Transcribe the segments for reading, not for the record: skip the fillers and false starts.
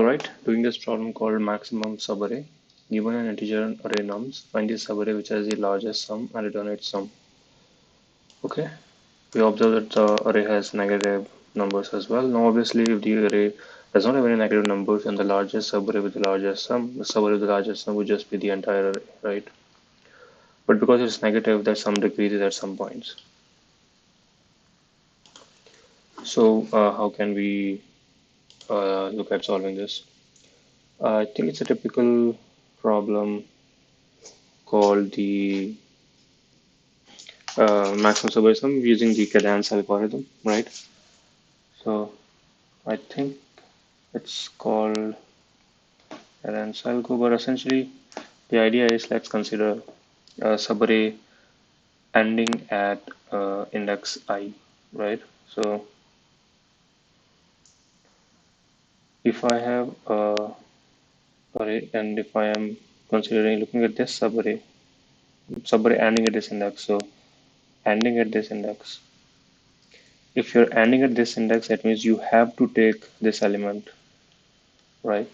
Alright, doing this problem called maximum subarray. Given an integer array nums, find the subarray which has the largest sum and return its sum. Okay, we observe that the array has negative numbers as well. Now obviously if the array does not have any negative numbers, and the largest subarray with the largest sum, the subarray with the largest sum would just be the entire array, right? But because it's negative, that sum decreases at some points. So how can we look at solving this? I think it's a typical problem called the maximum subarray sum using the cadence algorithm, right? So I think it's called cadence algo, but essentially the idea is, let's consider a subarray ending at index I, right? So if I have a array and if I am considering looking at this subarray ending at this index, so ending at this index. If you're ending at this index, that means you have to take this element, right?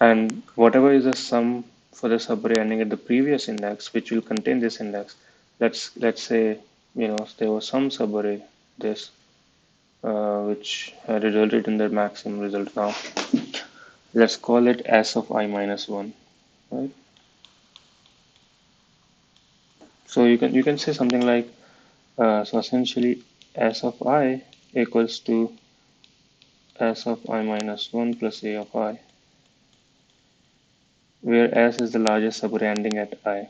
And whatever is the sum for the subarray ending at the previous index, which will contain this index. Let's say there was some subarray this which had resulted in the maximum result. Now let's call it s of I minus 1, right? So you can say something like so essentially s of I equals to s of I minus 1 plus a of I, where s is the largest subarray ending at I.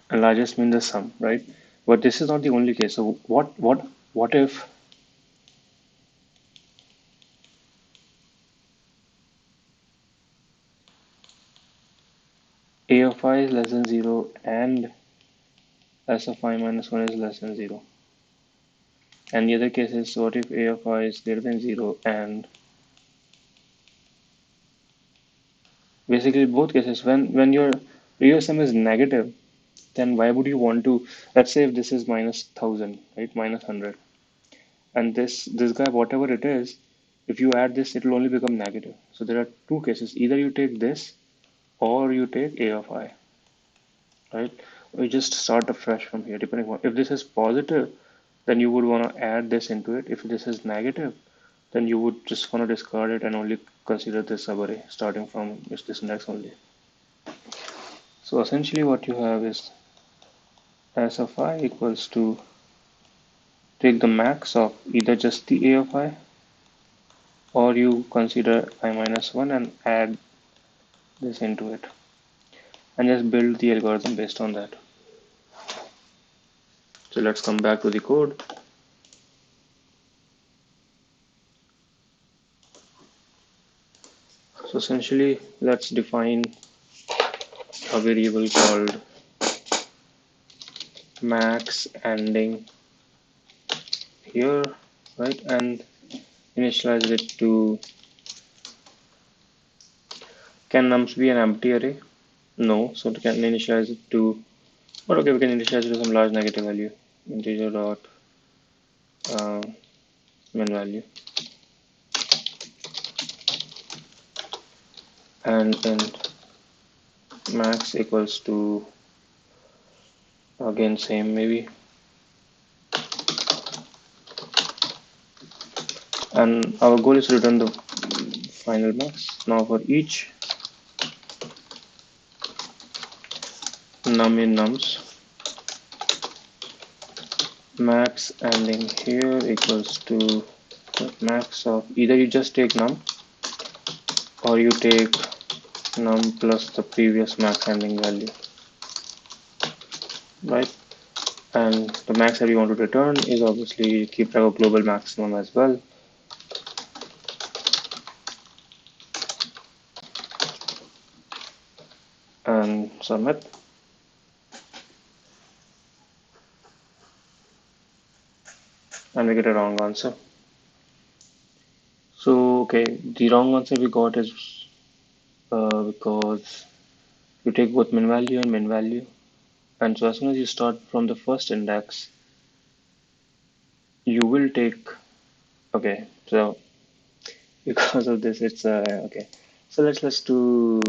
And largest means the sum, right? But this is not the only case. So what if a of I is less than 0 and s of I minus 1 is less than 0? And the other case is, what if a of I is greater than 0 and basically both cases, when your real sum is negative, then why would you want to, let's say if this is minus 1000, right, minus 100, and this guy, whatever it is, if you add this, it will only become negative. So there are two cases: either you take this or you take a of I, right? We just start afresh from here, depending on if this is positive, then you would want to add this into it. If this is negative, then you would just want to discard it and only consider this subarray starting from this index only. So essentially what you have is s of I equals to take the max of either just the a of I, or you consider I minus 1 and add this into it, and just build the algorithm based on that. So let's come back to the code. So essentially, let's define a variable called max ending here, right? And initialize it to, can nums be an empty array? No, so we can initialize it to, but okay, we can initialize it to some large negative value, integer dot min value, and int max equals to, again same maybe, and our goal is to return the final max. Now for each num in nums, max ending here equals to max of, either you just take num or you take num plus the previous max ending value, right? And the max that you want to return is obviously keep track of global maximum as well. And submit. And we get a wrong answer. So okay, the wrong answer we got is because You take both min value and min value. And so as soon as you start from the first index, you will take, okay, so because of this, it's okay. So let's do,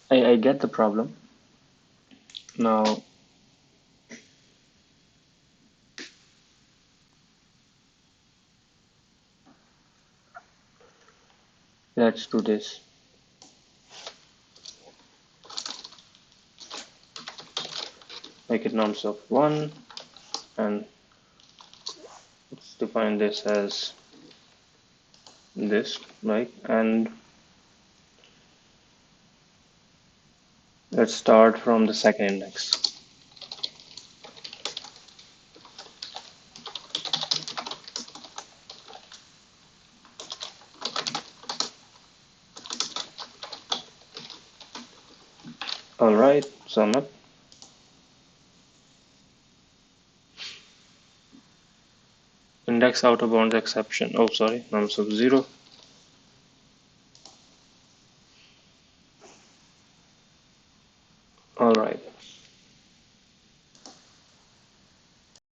I get the problem. Now, let's do this. Make it nums of 1, and let's define this as this, right? And let's start from the second index. All right, sum up. Index out of bounds exception. Oh, sorry, nums of 0. All right.